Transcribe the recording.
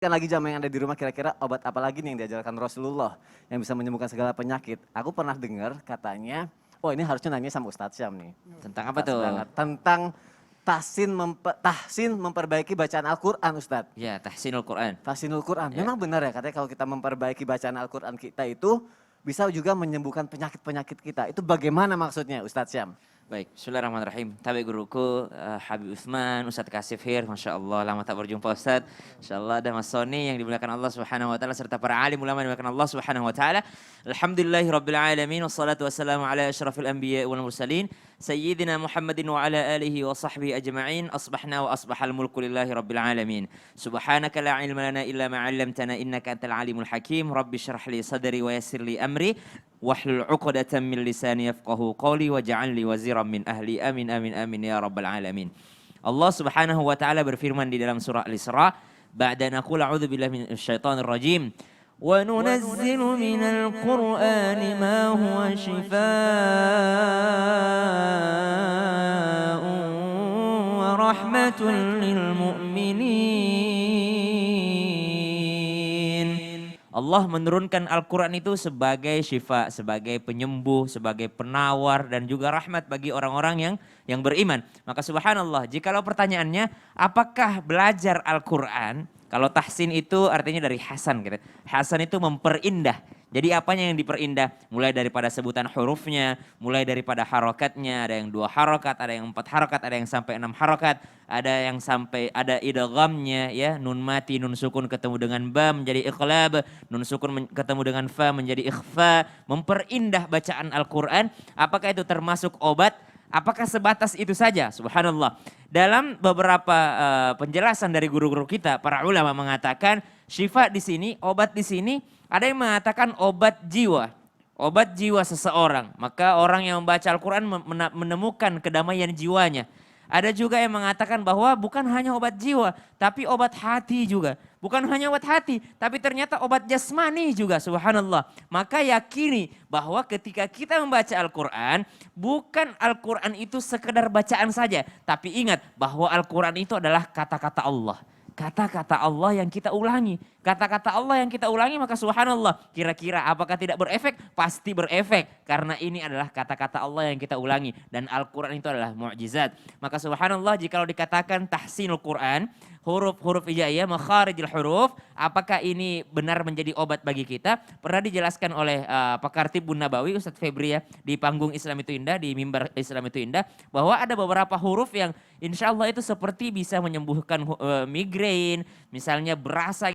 Kan lagi jam yang ada di rumah, kira-kira obat apa lagi nih yang diajarkan Rasulullah yang bisa menyembuhkan segala penyakit. Aku pernah dengar katanya, oh ini harusnya nanya sama Ustadz Syam nih. Tentang apa Pas tuh? banget. Tentang tahsin memperbaiki bacaan Al-Quran, Ustadz. Ya, tahsinul Quran. Tahsinul Quran. Ya. Memang benar ya katanya kalau kita memperbaiki bacaan Al-Quran kita itu bisa juga menyembuhkan penyakit-penyakit kita. Itu bagaimana maksudnya Ustadz Syam? Baik, bismillahirrahmanirrahim. Tabi guruku Habib Utsman, Ustadz Kasif Hir, Masya Allah, lama tak berjumpa Ustadz. Insya Allah ada Mas Soni yang dimuliakan Allah Subhanahu Wa Taala serta para alim ulama yang dimuliakan Allah Subhanahu Wa Taala. Alhamdulillahi Rabbil Alamin, wassalatu wassalamu ala asyrafil anbiya wal mursalin, Sayyidina Muhammadin wa ala alihi wa sahbihi ajma'in, asbahna wa asbahal mulku lillahi Rabbil Alamin. Subhanaka la ilma lana illa ma 'allamtana innaka antal alimul hakim, Rabbi syrah li sadri wa yassir li amri, wahlul 'uqdatam min lisani yafqahu qawli waj'al li waziran min ahli, amin amin amin ya rabbal alamin. Allah Subhanahu wa taala berfirman di dalam surah Al-Isra, ba'da naqul a'udzu billahi minasyaitonir rajim, wa nunazzilu minal qur'ani ma huwa shifaa'un wa rahmatun lil mu'minin. Allah menurunkan Al-Quran itu sebagai syifa, sebagai penyembuh, sebagai penawar, dan juga rahmat bagi orang-orang yang beriman. Maka subhanallah, jikalau pertanyaannya, apakah belajar Al-Quran, kalau tahsin itu artinya dari hasan, gitu. Hasan itu memperindah. Jadi apanya yang diperindah? Mulai daripada sebutan hurufnya, mulai daripada harokatnya, ada yang 2 harokat, ada yang 4 harokat, ada yang sampai 6 harokat, ada yang sampai ada idghamnya ya, nun mati, nun sukun ketemu dengan ba menjadi iqlab, nun sukun ketemu dengan fa menjadi ikhfa, memperindah bacaan Al-Quran. Apakah itu termasuk obat? Apakah sebatas itu saja? Subhanallah. Dalam beberapa penjelasan dari guru-guru kita, para ulama mengatakan syifa di sini, obat di sini, ada yang mengatakan obat jiwa. Obat jiwa seseorang. Maka orang yang membaca Al-Quran menemukan kedamaian jiwanya. Ada juga yang mengatakan bahwa bukan hanya obat jiwa, tapi obat hati juga. Bukan hanya obat hati, tapi ternyata obat jasmani juga, subhanallah. Maka yakini bahwa ketika kita membaca Al-Quran, bukan Al-Quran itu sekedar bacaan saja. Tapi ingat bahwa Al-Quran itu adalah kata-kata Allah. Kata-kata Allah yang kita ulangi. Kata-kata Allah yang kita ulangi, maka subhanallah, kira-kira apakah tidak berefek? Pasti berefek. Karena ini adalah kata-kata Allah yang kita ulangi. Dan Al-Quran itu adalah mu'jizat. Maka subhanallah, jikalau dikatakan tahsinul Quran, huruf-huruf hijaiyah, makharijil huruf, apakah ini benar menjadi obat bagi kita? Pernah dijelaskan oleh pakar Tibbun Nabawi, Ustadz Febri ya, di panggung Islam itu Indah, di mimbar Islam itu Indah, bahwa ada beberapa huruf yang insya Allah itu seperti bisa menyembuhkan migrain, misalnya berasa